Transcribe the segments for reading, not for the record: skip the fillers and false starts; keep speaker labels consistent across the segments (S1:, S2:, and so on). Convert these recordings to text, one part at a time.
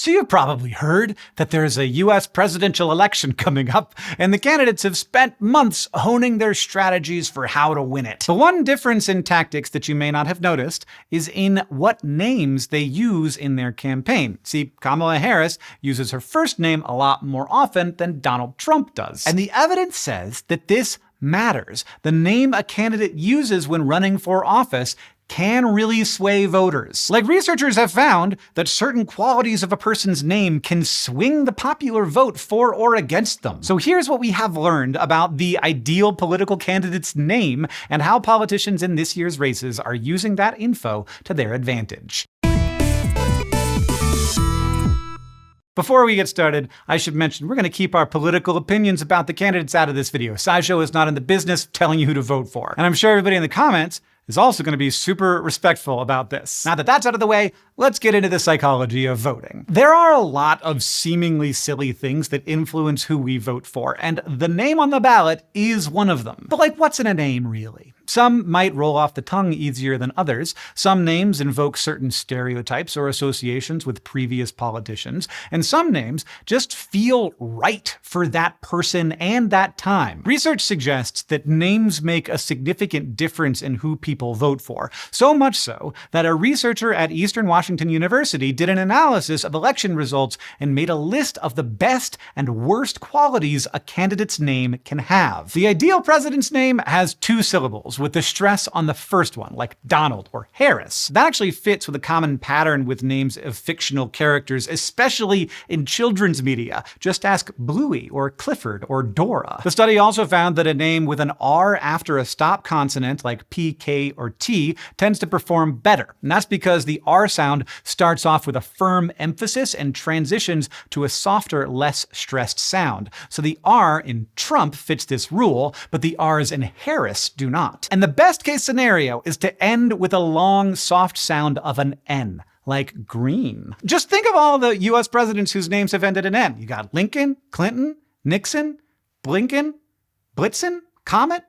S1: So you've probably heard that there's a US presidential election coming up, and the candidates have spent months honing their strategies for how to win it. The one difference in tactics that you may not have noticed is in what names they use in their campaign. See, Kamala Harris uses her first name a lot more often than Donald Trump does. And the evidence says that this matters. The name a candidate uses when running for office can really sway voters. Like, researchers have found that certain qualities of a person's name can swing the popular vote for or against them. So here's what we have learned about the ideal political candidate's name and how politicians in this year's races are using that info to their advantage. Before we get started, I should mention we're going to keep our political opinions about the candidates out of this video. SciShow is not in the business of telling you who to vote for. And I'm sure everybody in the comments is also going to be super respectful about this. Now that that's out of the way, let's get into the psychology of voting. There are a lot of seemingly silly things that influence who we vote for, and the name on the ballot is one of them. But what's in a name, really? Some might roll off the tongue easier than others. Some names invoke certain stereotypes or associations with previous politicians, and some names just feel right for that person and that time. Research suggests that names make a significant difference in who people vote for, so much so that a researcher at Eastern Washington University did an analysis of election results and made a list of the best and worst qualities a candidate's name can have. The ideal president's name has 2 syllables, with the stress on the first one, like Donald or Harris. That actually fits with a common pattern with names of fictional characters, especially in children's media. Just ask Bluey or Clifford or Dora. The study also found that a name with an R after a stop consonant, like P, K, or T, tends to perform better. And that's because the R sound starts off with a firm emphasis and transitions to a softer, less stressed sound. So the R in Trump fits this rule, but the R's in Harris do not. And the best case scenario is to end with a long, soft sound of an N, like green. Just think of all the US presidents whose names have ended in N. You got Lincoln, Clinton, Nixon, Blinken, Blitzen, Comet.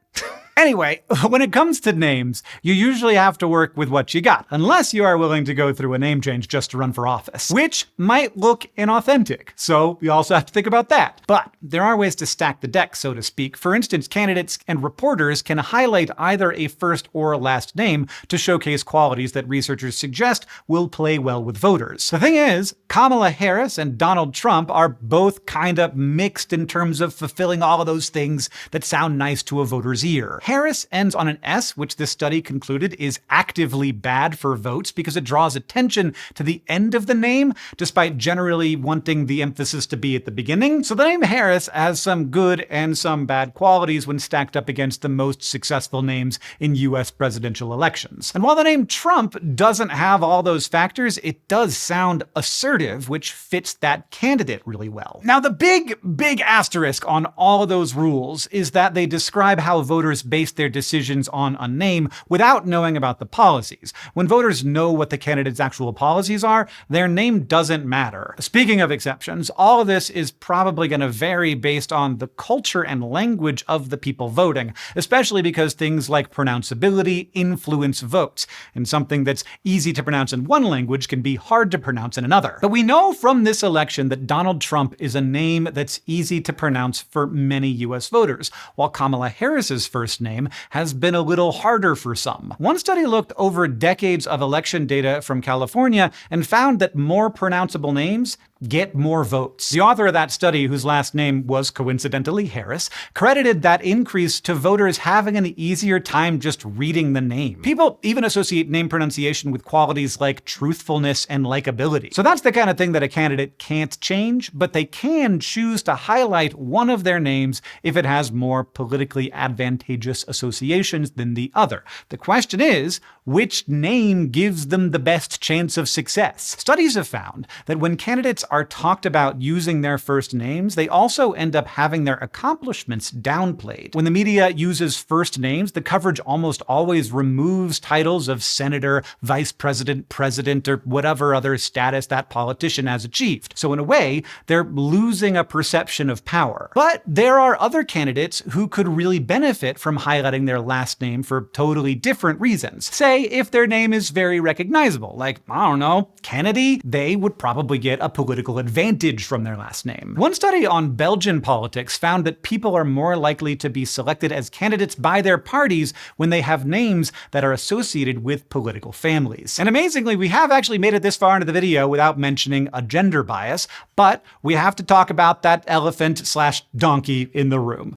S1: Anyway, when it comes to names, you usually have to work with what you got, unless you are willing to go through a name change just to run for office, which might look inauthentic. So you also have to think about that. But there are ways to stack the deck, so to speak. For instance, candidates and reporters can highlight either a first or last name to showcase qualities that researchers suggest will play well with voters. The thing is, Kamala Harris and Donald Trump are both kinda mixed in terms of fulfilling all of those things that sound nice to a voter's ear. Harris ends on an S, which this study concluded is actively bad for votes because it draws attention to the end of the name, despite generally wanting the emphasis to be at the beginning. So the name Harris has some good and some bad qualities when stacked up against the most successful names in US presidential elections. And while the name Trump doesn't have all those factors, it does sound assertive, which fits that candidate really well. Now, the big asterisk on all of those rules is that they describe how voters base their decisions on a name without knowing about the policies. When voters know what the candidate's actual policies are, their name doesn't matter. Speaking of exceptions, all of this is probably going to vary based on the culture and language of the people voting, especially because things like pronounceability influence votes, and something that's easy to pronounce in one language can be hard to pronounce in another. But we know from this election that Donald Trump is a name that's easy to pronounce for many US voters, while Kamala Harris's first name has been a little harder for some. One study looked over decades of election data from California and found that more pronounceable names get more votes. The author of that study, whose last name was coincidentally Harris, credited that increase to voters having an easier time just reading the name. People even associate name pronunciation with qualities like truthfulness and likability. So that's the kind of thing that a candidate can't change, but they can choose to highlight one of their names if it has more politically advantageous associations than the other. The question is, which name gives them the best chance of success? Studies have found that when candidates are talked about using their first names, they also end up having their accomplishments downplayed. When the media uses first names, the coverage almost always removes titles of senator, vice president, president, or whatever other status that politician has achieved. So in a way, they're losing a perception of power. But there are other candidates who could really benefit from highlighting their last name for totally different reasons. Say, if their name is very recognizable, like, I don't know, Kennedy, they would probably get a political political advantage from their last name. One study on Belgian politics found that people are more likely to be selected as candidates by their parties when they have names that are associated with political families. And amazingly, we have actually made it this far into the video without mentioning a gender bias, but we have to talk about that elephant/donkey in the room.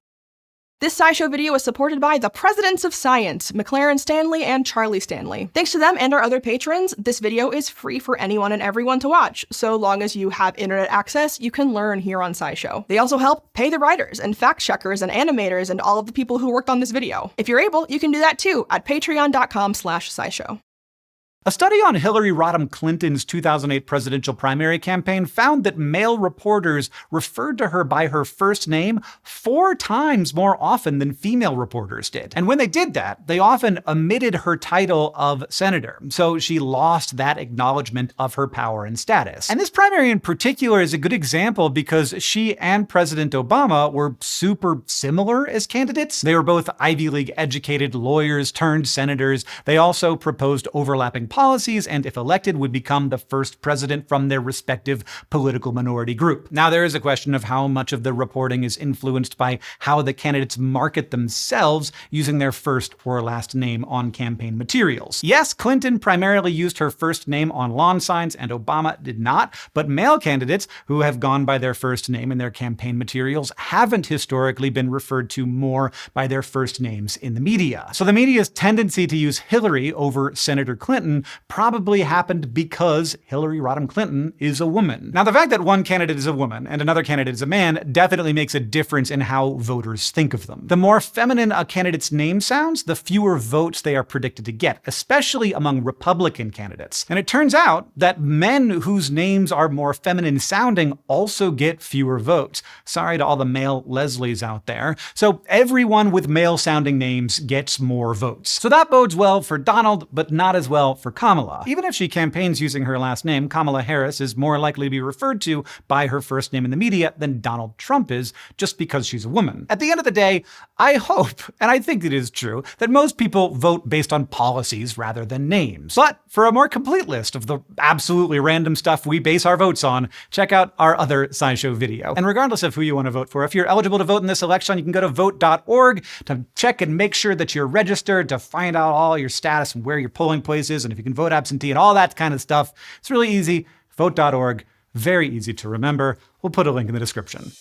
S2: This SciShow video is supported by the Presidents of Science, McLaren Stanley and Charlie Stanley. Thanks to them and our other patrons, this video is free for anyone and everyone to watch. So long as you have internet access, you can learn here on SciShow. They also help pay the writers and fact checkers and animators and all of the people who worked on this video. If you're able, you can do that too at patreon.com/SciShow.
S1: A study on Hillary Rodham Clinton's 2008 presidential primary campaign found that male reporters referred to her by her first name 4 times more often than female reporters did. And when they did that, they often omitted her title of senator, so she lost that acknowledgement of her power and status. And this primary in particular is a good example because she and President Obama were super similar as candidates. They were both Ivy League educated lawyers turned senators. They also proposed overlapping policies, and if elected, would become the first president from their respective political minority group. Now, there is a question of how much of the reporting is influenced by how the candidates market themselves using their first or last name on campaign materials. Yes, Clinton primarily used her first name on lawn signs, and Obama did not, but male candidates who have gone by their first name in their campaign materials haven't historically been referred to more by their first names in the media. So the media's tendency to use Hillary over Senator Clinton probably happened because Hillary Rodham Clinton is a woman. Now, the fact that one candidate is a woman and another candidate is a man definitely makes a difference in how voters think of them. The more feminine a candidate's name sounds, the fewer votes they are predicted to get, especially among Republican candidates. And it turns out that men whose names are more feminine sounding also get fewer votes. Sorry to all the male Leslies out there. So everyone with male sounding names gets more votes. So that bodes well for Donald, but not as well for Kamala. Even if she campaigns using her last name, Kamala Harris is more likely to be referred to by her first name in the media than Donald Trump is, just because she's a woman. At the end of the day, I hope, and I think it is true, that most people vote based on policies rather than names. But for a more complete list of the absolutely random stuff we base our votes on, check out our other SciShow video. And regardless of who you want to vote for, if you're eligible to vote in this election, you can go to vote.org to check and make sure that you're registered, to find out all your status and where your polling place is, and if you can vote absentee and all that kind of stuff. It's really easy. Vote.org. Very easy to remember. We'll put a link in the description.